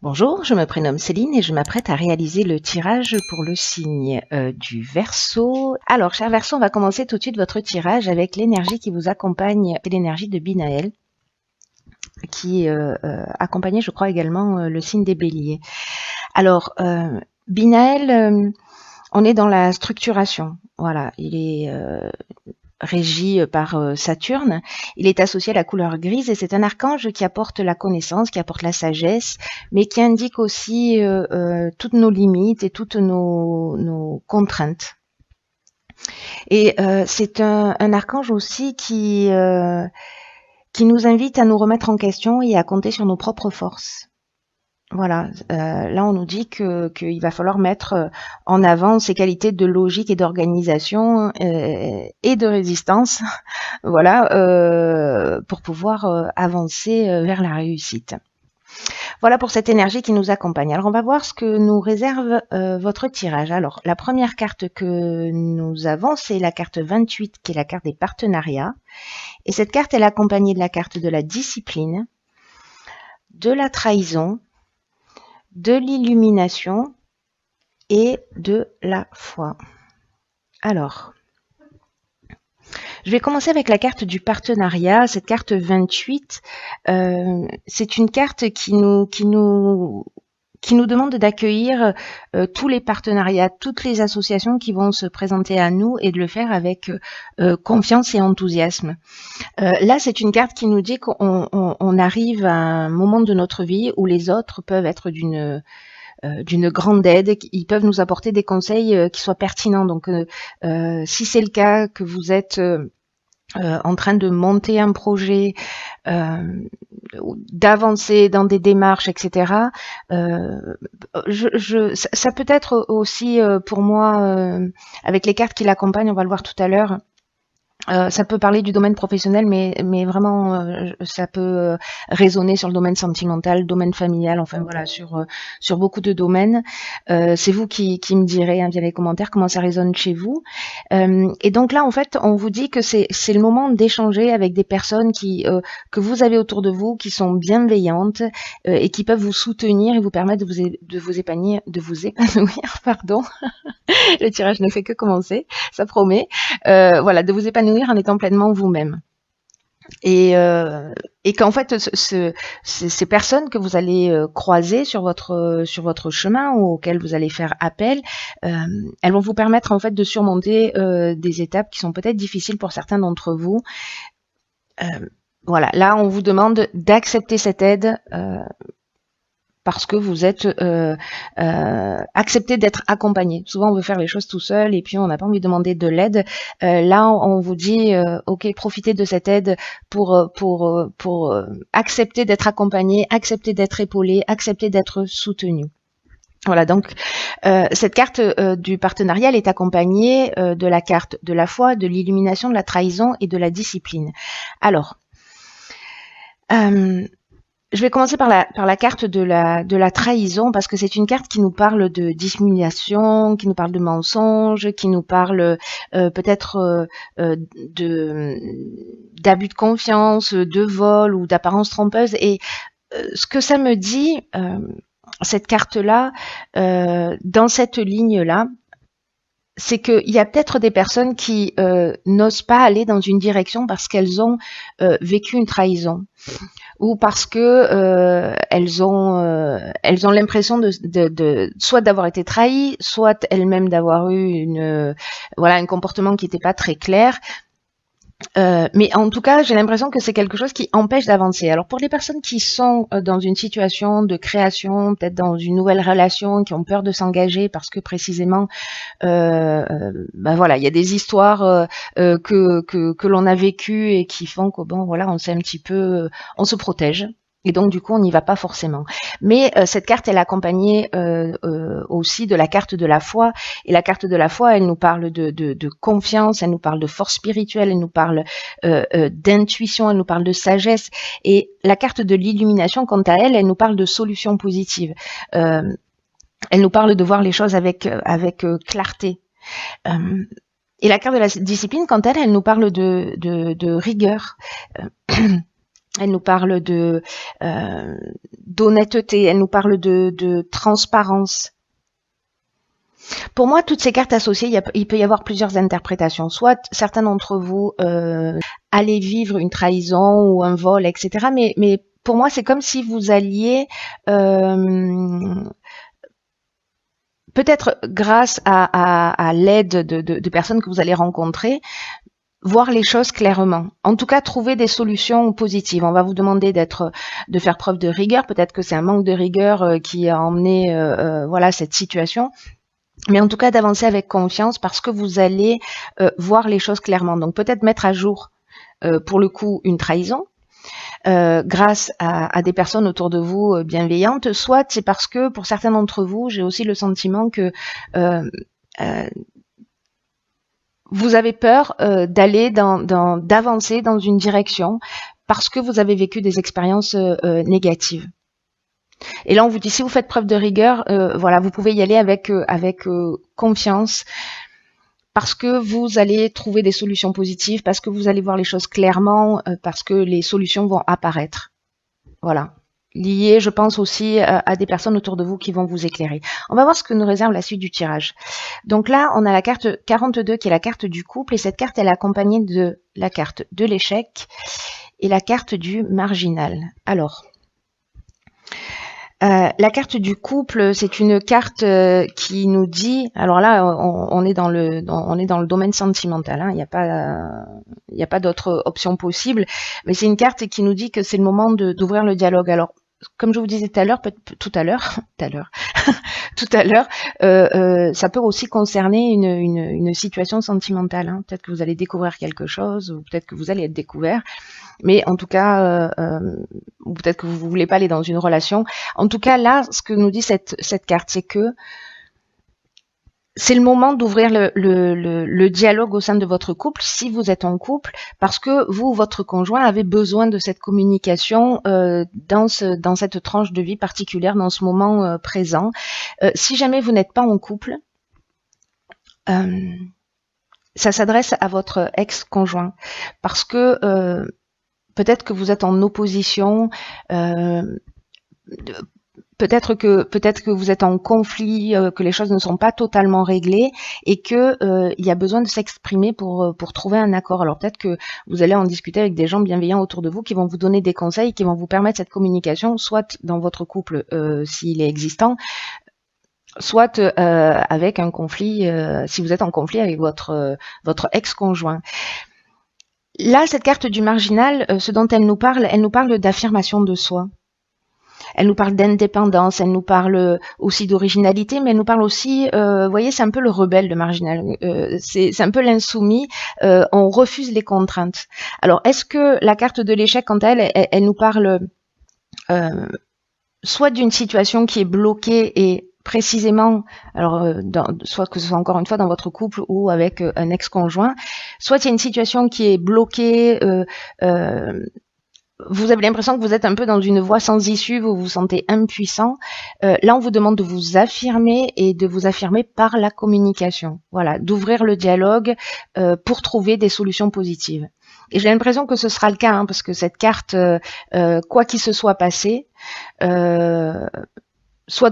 Bonjour, je me prénomme Céline et je m'apprête à réaliser le tirage pour le signe du Verseau. Alors, cher Verseau, on va commencer tout de suite votre tirage avec l'énergie qui vous accompagne, c'est l'énergie de Binaël, qui accompagnait, je crois, également le signe des Béliers. Alors, Binaël, on est dans la structuration. Voilà, il est régi par Saturne. Il est associé à la couleur grise et c'est un archange qui apporte la connaissance, qui apporte la sagesse, mais qui indique aussi toutes nos limites et toutes nos contraintes. Et c'est un archange aussi qui nous invite à nous remettre en question et à compter sur nos propres forces. Voilà, là on nous dit qu'il va falloir mettre en avant ces qualités de logique et d'organisation et de résistance, voilà, pour pouvoir avancer vers la réussite. Voilà pour cette énergie qui nous accompagne. Alors on va voir ce que nous réserve votre tirage. Alors la première carte que nous avons, c'est la carte 28 qui est la carte des partenariats. Et cette carte elle est accompagnée de la carte de la discipline, de la trahison, de l'illumination et de la foi. Alors, je vais commencer avec la carte du partenariat. Cette carte 28, c'est une carte qui nous demande d'accueillir tous les partenariats, toutes les associations qui vont se présenter à nous et de le faire avec confiance et enthousiasme. Là, c'est une carte qui nous dit qu'on arrive à un moment de notre vie où les autres peuvent être d'une grande aide, ils peuvent nous apporter des conseils qui soient pertinents. Donc, si c'est le cas, que vous êtes en train de monter un projet, d'avancer dans des démarches, etc. Ça peut être aussi pour moi, avec les cartes qui l'accompagnent, on va le voir tout à l'heure, ça peut parler du domaine professionnel, mais vraiment, ça peut résonner sur le domaine sentimental, domaine familial, enfin voilà, sur beaucoup de domaines. C'est vous qui me direz via les commentaires comment ça résonne chez vous. Et donc là, en fait, on vous dit que c'est le moment d'échanger avec des personnes que vous avez autour de vous, qui sont bienveillantes et qui peuvent vous soutenir et vous permettre de vous épanouir, pardon. Le tirage ne fait que commencer, ça promet. Voilà, de vous épanouir en étant pleinement vous-même. Et qu'en fait, ces personnes que vous allez croiser sur votre chemin ou auxquelles vous allez faire appel, elles vont vous permettre en fait de surmonter des étapes qui sont peut-être difficiles pour certains d'entre vous. Voilà, là on vous demande d'accepter cette aide parce que vous êtes accepté d'être accompagné. Souvent, on veut faire les choses tout seul et puis on n'a pas envie de demander de l'aide. Là, on vous dit, ok, profitez de cette aide pour accepter d'être accompagné, accepter d'être épaulé, accepter d'être soutenu. Voilà, donc cette carte du partenariat, elle est accompagnée de la carte de la foi, de l'illumination, de la trahison et de la discipline. Alors, je vais commencer par la carte de la trahison parce que c'est une carte qui nous parle de dissimulation, qui nous parle de mensonge, qui nous parle peut-être d'abus de confiance, de vol ou d'apparence trompeuse. Et ce que ça me dit, cette carte-là, dans cette ligne-là, c'est qu'il y a peut-être des personnes qui n'osent pas aller dans une direction parce qu'elles ont vécu une trahison ou parce que elles ont l'impression de soit d'avoir été trahies, soit elles-mêmes d'avoir eu un comportement qui n'était pas très clair. Mais en tout cas, j'ai l'impression que c'est quelque chose qui empêche d'avancer. Alors pour les personnes qui sont dans une situation de création, peut-être dans une nouvelle relation, qui ont peur de s'engager parce que précisément, voilà, il y a des histoires que l'on a vécues et qui font que bon, voilà, on se protège. Et donc, du coup, on n'y va pas forcément. Mais cette carte, elle est accompagnée aussi de la carte de la foi. Et la carte de la foi, elle nous parle de confiance, elle nous parle de force spirituelle, elle nous parle d'intuition, elle nous parle de sagesse. Et la carte de l'illumination, quant à elle, elle nous parle de solutions positives. Elle nous parle de voir les choses avec clarté. Et la carte de la discipline, quant à elle, elle nous parle de rigueur. elle nous parle d'honnêteté, elle nous parle de transparence. Pour moi, toutes ces cartes associées, il peut y avoir plusieurs interprétations. Soit certains d'entre vous allez vivre une trahison ou un vol, etc. Mais pour moi, c'est comme si vous alliez, peut-être grâce à l'aide de personnes que vous allez rencontrer, voir les choses clairement. En tout cas, trouver des solutions positives. On va vous demander de faire preuve de rigueur. Peut-être que c'est un manque de rigueur qui a emmené voilà, cette situation. Mais en tout cas, d'avancer avec confiance parce que vous allez voir les choses clairement. Donc peut-être mettre à jour, pour le coup, une trahison. Grâce à des personnes autour de vous bienveillantes, soit c'est parce que pour certains d'entre vous, j'ai aussi le sentiment que vous avez peur d'avancer dans une direction parce que vous avez vécu des expériences négatives. Et là, on vous dit, si vous faites preuve de rigueur, voilà, vous pouvez y aller avec confiance, parce que vous allez trouver des solutions positives, parce que vous allez voir les choses clairement, parce que les solutions vont apparaître. Voilà. Lié, je pense aussi à des personnes autour de vous qui vont vous éclairer. On va voir ce que nous réserve la suite du tirage. Donc là, on a la carte 42 qui est la carte du couple, et cette carte, elle est accompagnée de la carte de l'échec et la carte du marginal. Alors, la carte du couple, c'est une carte qui nous dit, alors là, on est dans le domaine sentimental, hein, il n'y a pas d'autre option possible, mais c'est une carte qui nous dit que c'est le moment d'ouvrir le dialogue. Alors, comme je vous disais tout à l'heure, ça peut aussi concerner une situation sentimentale. Hein. Peut-être que vous allez découvrir quelque chose, ou peut-être que vous allez être découvert. Mais en tout cas, ou peut-être que vous ne voulez pas aller dans une relation. En tout cas, là, ce que nous dit cette carte, c'est que c'est le moment d'ouvrir le dialogue au sein de votre couple, si vous êtes en couple, parce que vous ou votre conjoint avez besoin de cette communication dans cette tranche de vie particulière, dans ce moment présent. Si jamais vous n'êtes pas en couple, ça s'adresse à votre ex-conjoint, parce que peut-être que vous êtes en opposition, peut-être que vous êtes en conflit, que les choses ne sont pas totalement réglées et que il y a besoin de s'exprimer pour trouver un accord. Alors peut-être que vous allez en discuter avec des gens bienveillants autour de vous qui vont vous donner des conseils, qui vont vous permettre cette communication, soit dans votre couple s'il est existant, soit avec un conflit, si vous êtes en conflit avec votre ex-conjoint. Là, cette carte du marginal, ce dont elle nous parle d'affirmation de soi. Elle nous parle d'indépendance, elle nous parle aussi d'originalité, mais elle nous parle aussi, vous voyez, c'est un peu le rebelle, le marginal. C'est un peu l'insoumis, on refuse les contraintes. Alors, est-ce que la carte de l'échec, quant à elle nous parle soit d'une situation qui est bloquée et précisément, alors soit que ce soit encore une fois dans votre couple ou avec un ex-conjoint, soit il y a une situation qui est bloquée, vous avez l'impression que vous êtes un peu dans une voie sans issue, vous vous sentez impuissant. Là, on vous demande de vous affirmer et de vous affirmer par la communication. Voilà, d'ouvrir le dialogue pour trouver des solutions positives. Et j'ai l'impression que ce sera le cas, hein, parce que cette carte, quoi qu'il se soit passé, soit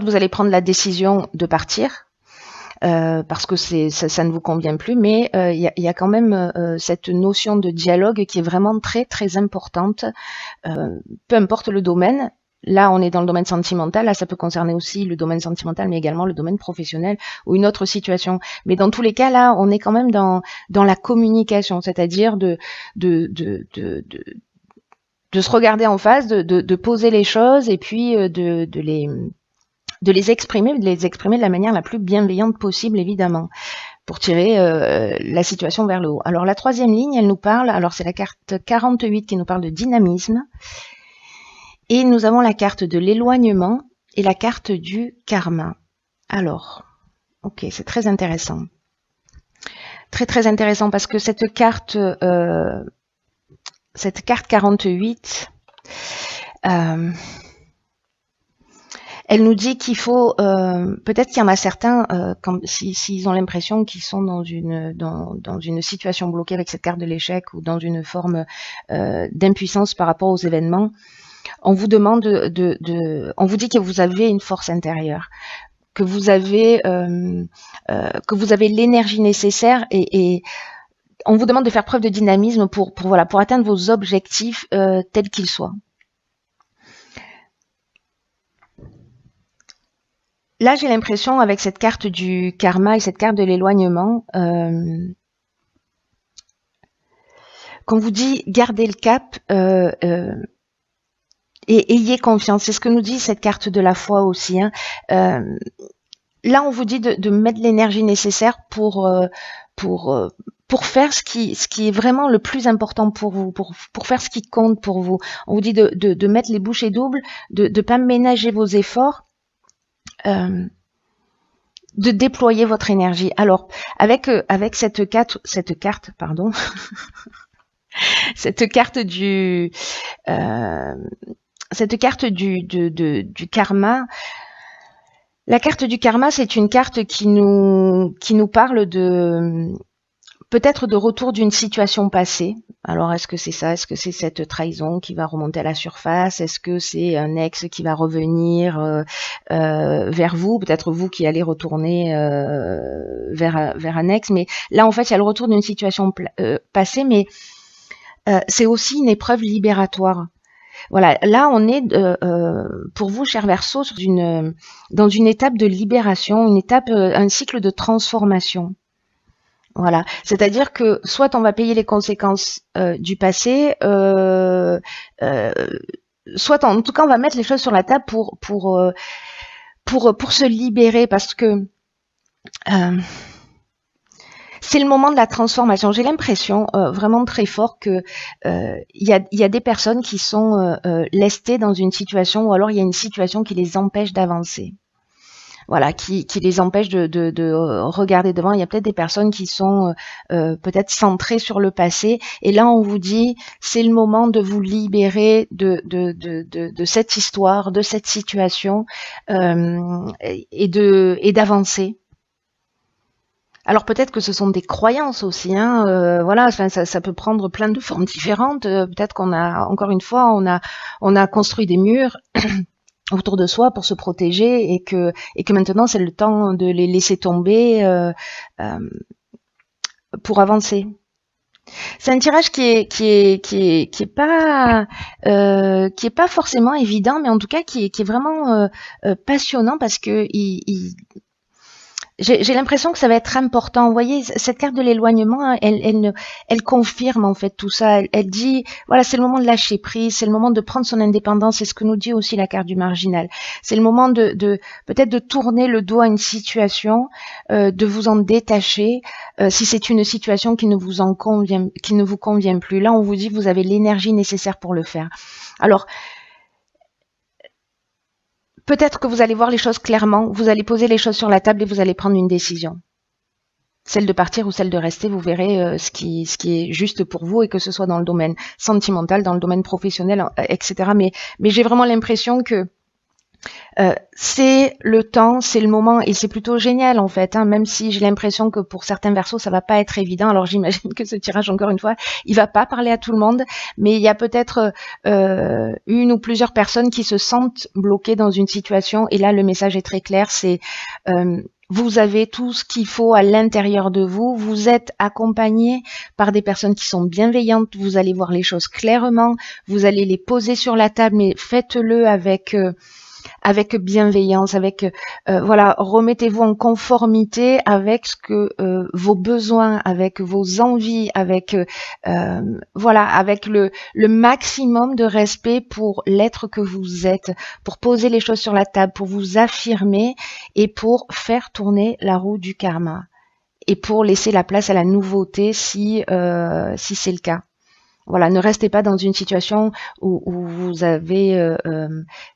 vous allez prendre la décision de partir, parce que ça ne vous convient plus, mais il y a quand même cette notion de dialogue qui est vraiment très très importante, peu importe le domaine. Là, on est dans le domaine sentimental, là ça peut concerner aussi le domaine sentimental, mais également le domaine professionnel ou une autre situation. Mais dans tous les cas, là, on est quand même dans la communication, c'est-à-dire de se regarder en face, de poser les choses et puis de les exprimer de la manière la plus bienveillante possible, évidemment, pour tirer la situation vers le haut. Alors la troisième ligne, elle nous parle, alors c'est la carte 48 qui nous parle de dynamisme, et nous avons la carte de l'éloignement et la carte du karma. Alors, ok, c'est très intéressant. Très très intéressant parce que cette carte 48, Elle nous dit qu'il faut, peut-être qu'il y en a certains, s'ils ont l'impression qu'ils sont dans une situation bloquée avec cette carte de l'échec ou dans une forme d'impuissance par rapport aux événements, on vous demande on vous dit que vous avez une force intérieure, que vous avez l'énergie nécessaire et on vous demande de faire preuve de dynamisme pour atteindre vos objectifs tels qu'ils soient. Là, j'ai l'impression, avec cette carte du karma et cette carte de l'éloignement, qu'on vous dit gardez le cap et ayez confiance. C'est ce que nous dit cette carte de la foi aussi. Hein. Là, on vous dit de mettre l'énergie nécessaire pour faire ce qui est vraiment le plus important pour vous, pour faire ce qui compte pour vous. On vous dit de mettre les bouchées doubles, de pas ménager vos efforts. De déployer votre énergie. Alors, avec cette carte, pardon, cette carte du karma. La carte du karma, c'est une carte qui nous parle peut-être de retour d'une situation passée. Alors, est-ce que c'est ça? Est-ce que c'est cette trahison qui va remonter à la surface? Est-ce que c'est un ex qui va revenir vers vous? Peut-être vous qui allez retourner vers un ex. Mais là, en fait, il y a le retour d'une situation passée, mais c'est aussi une épreuve libératoire. Voilà, là, on est, pour vous, cher Verseau, dans une étape de libération, un cycle de transformation. Voilà, c'est-à-dire que soit on va payer les conséquences du passé, soit en tout cas on va mettre les choses sur la table pour se libérer, parce que c'est le moment de la transformation. J'ai l'impression vraiment très fort que il y a des personnes qui sont lestées dans une situation, ou alors il y a une situation qui les empêche d'avancer. Voilà, qui les empêche de regarder devant. Il y a peut-être des personnes qui sont peut-être centrées sur le passé. Et là, on vous dit, c'est le moment de vous libérer de cette histoire, de cette situation, et d'avancer. Alors peut-être que ce sont des croyances aussi, hein, voilà, ça peut prendre plein de formes différentes. Peut-être qu'on a, encore une fois, on a construit des murs autour de soi pour se protéger, et que maintenant c'est le temps de les laisser tomber pour avancer. C'est un tirage qui est pas forcément évident, mais en tout cas qui est vraiment passionnant, parce que j'ai l'impression que ça va être important. Vous voyez, cette carte de l'éloignement, elle confirme en fait tout ça. Elle dit, voilà, c'est le moment de lâcher prise, c'est le moment de prendre son indépendance. C'est ce que nous dit aussi la carte du marginal. C'est le moment peut-être de tourner le dos à une situation, de vous en détacher, si c'est une situation qui ne vous convient plus. Là, on vous dit, vous avez l'énergie nécessaire pour le faire. Alors, peut-être que vous allez voir les choses clairement, vous allez poser les choses sur la table et vous allez prendre une décision. Celle de partir ou celle de rester, vous verrez ce qui est juste pour vous, et que ce soit dans le domaine sentimental, dans le domaine professionnel, etc. Mais j'ai vraiment l'impression que c'est le temps, c'est le moment, et c'est plutôt génial en fait, hein, même si j'ai l'impression que pour certains Verseaux ça va pas être évident. Alors j'imagine que ce tirage, encore une fois, il va pas parler à tout le monde, mais il y a peut-être une ou plusieurs personnes qui se sentent bloquées dans une situation, et là le message est très clair, c'est vous avez tout ce qu'il faut à l'intérieur de vous, vous êtes accompagné par des personnes qui sont bienveillantes, vous allez voir les choses clairement, vous allez les poser sur la table, mais faites-le avec bienveillance, voilà, remettez-vous en conformité avec ce que vos besoins, avec vos envies, voilà, avec le maximum de respect pour l'être que vous êtes, pour poser les choses sur la table, pour vous affirmer et pour faire tourner la roue du karma, et pour laisser la place à la nouveauté si c'est le cas. Voilà, ne restez pas dans une situation où vous avez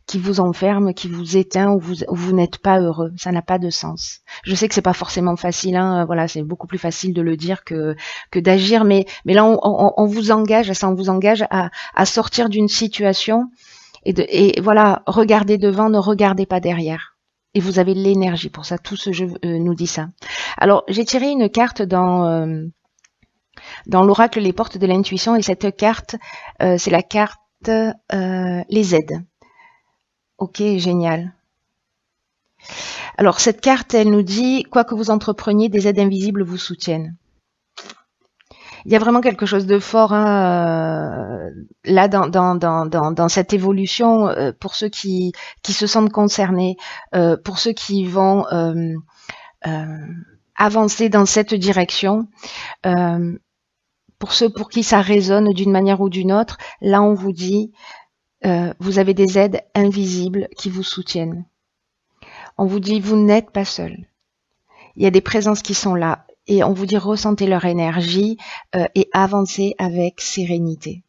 qui vous enferme, qui vous éteint, où vous n'êtes pas heureux. Ça n'a pas de sens. Je sais que c'est pas forcément facile, hein, voilà, c'est beaucoup plus facile de le dire que d'agir, mais là on vous engage, ça, on vous engage à sortir d'une situation Et voilà, regardez devant, ne regardez pas derrière. Et vous avez l'énergie pour ça. Tout ce jeu nous dit ça. Alors, j'ai tiré une carte dans l'oracle Les Portes de l'intuition, et cette carte, c'est la carte les aides. Ok, génial. Alors, cette carte, elle nous dit, quoi que vous entrepreniez, des aides invisibles vous soutiennent. Il y a vraiment quelque chose de fort là dans cette évolution pour ceux qui se sentent concernés, pour ceux qui vont avancer dans cette direction, pour ceux pour qui ça résonne d'une manière ou d'une autre. Là, on vous dit, vous avez des aides invisibles qui vous soutiennent. On vous dit, vous n'êtes pas seul. Il y a des présences qui sont là. Et on vous dit, ressentez leur énergie et avancez avec sérénité.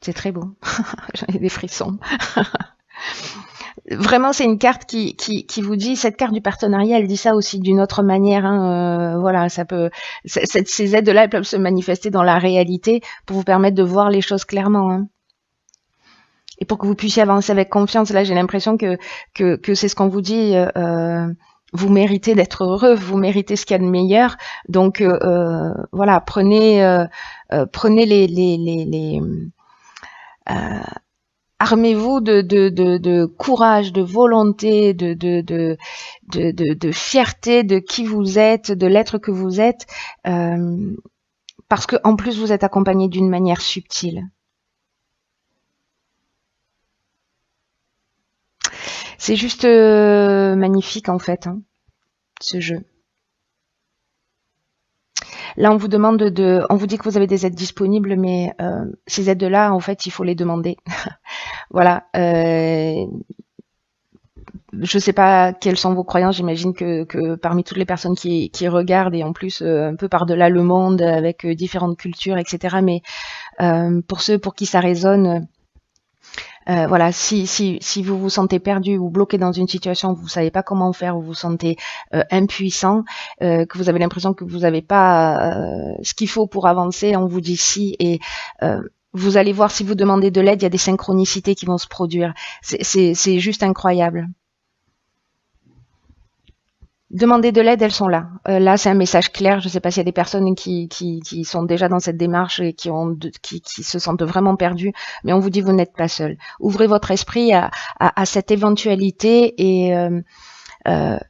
C'est très beau. J'en ai des frissons. Vraiment, c'est une carte qui vous dit, cette carte du partenariat, elle dit ça aussi d'une autre manière. Voilà, ça peut, ces aides-là, elles peuvent se manifester dans la réalité pour vous permettre de voir les choses clairement. Hein. Et pour que vous puissiez avancer avec confiance. Là, j'ai l'impression que c'est ce qu'on vous dit. Vous méritez d'être heureux, vous méritez ce qu'il y a de meilleur. Donc voilà, prenez les armez-vous de courage, de volonté, de fierté de qui vous êtes, de l'être que vous êtes, parce que en plus vous êtes accompagné d'une manière subtile. C'est juste magnifique en fait, hein, ce jeu. Là, on vous demande on vous dit que vous avez des aides disponibles, mais ces aides-là, en fait, il faut les demander. Voilà. Je ne sais pas quelles sont vos croyances. J'imagine que parmi toutes les personnes qui regardent, et en plus un peu par-delà le monde, avec différentes cultures, etc. Mais pour ceux pour qui ça résonne, voilà, si vous vous sentez perdu ou bloqué dans une situation où vous savez pas comment faire, où vous vous sentez impuissant, que vous avez l'impression que vous n'avez pas ce qu'il faut pour avancer, on vous dit si, et vous allez voir, si vous demandez de l'aide, il y a des synchronicités qui vont se produire. C'est juste incroyable. Demandez de l'aide, elles sont là. Là, c'est un message clair. Je ne sais pas s'il y a des personnes qui sont déjà dans cette démarche et qui se sentent vraiment perdues, mais on vous dit, vous n'êtes pas seul. Ouvrez votre esprit à cette éventualité et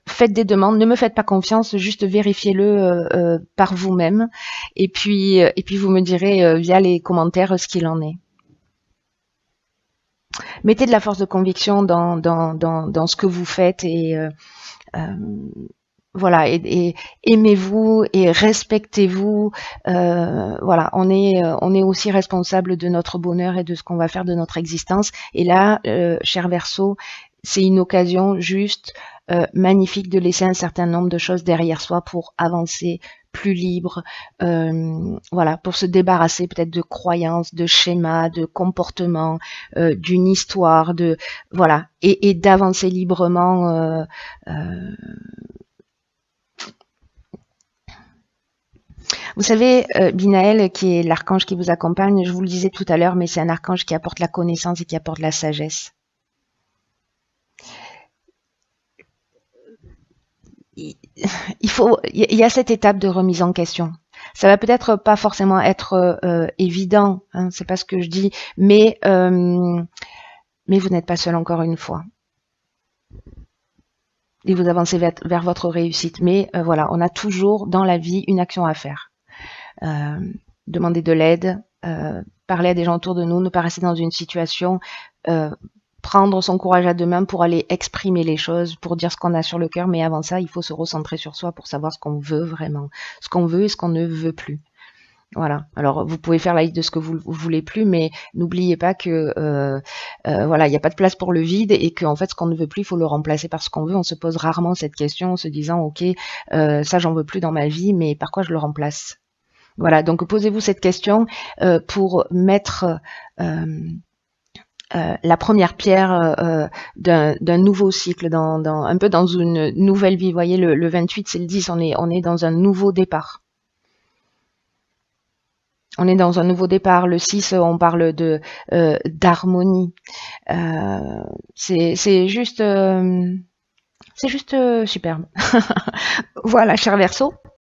faites des demandes. Ne me faites pas confiance, juste vérifiez-le par vous-même. Et puis vous me direz via les commentaires ce qu'il en est. Mettez de la force de conviction dans ce que vous faites et voilà, et aimez-vous et respectez-vous. Voilà, on est aussi responsable de notre bonheur et de ce qu'on va faire de notre existence. Et là, cher Verseau, c'est une occasion juste magnifique de laisser un certain nombre de choses derrière soi pour avancer plus libre, voilà, pour se débarrasser peut-être de croyances, de schémas, de comportements, d'une histoire, voilà, et d'avancer librement. Vous savez, Binaël, qui est l'archange qui vous accompagne, je vous le disais tout à l'heure, mais c'est un archange qui apporte la connaissance et qui apporte la sagesse. Il y a cette étape de remise en question. Ça va peut-être pas forcément être évident, hein, c'est pas ce que je dis, mais vous n'êtes pas seul encore une fois. Et vous avancez vers votre réussite. Mais voilà, on a toujours dans la vie une action à faire. Demander de l'aide, parler à des gens autour de nous, ne pas rester dans une situation, prendre son courage à deux mains pour aller exprimer les choses, pour dire ce qu'on a sur le cœur, mais avant ça, il faut se recentrer sur soi pour savoir ce qu'on veut vraiment, ce qu'on veut et ce qu'on ne veut plus. Voilà. Alors, vous pouvez faire la liste de ce que vous voulez plus, mais n'oubliez pas que voilà, il n'y a pas de place pour le vide et qu'en fait, ce qu'on ne veut plus, il faut le remplacer par ce qu'on veut. On se pose rarement cette question en se disant, ok, ça, j'en veux plus dans ma vie, mais par quoi je le remplace? Voilà. Donc, posez-vous cette question pour mettre la première pierre d'un nouveau cycle, un peu dans une nouvelle vie. Vous voyez, le 28, c'est le 10, on est dans un nouveau départ. On est dans un nouveau départ. Le 6, on parle de d'harmonie. C'est juste superbe. Voilà, cher Verseau.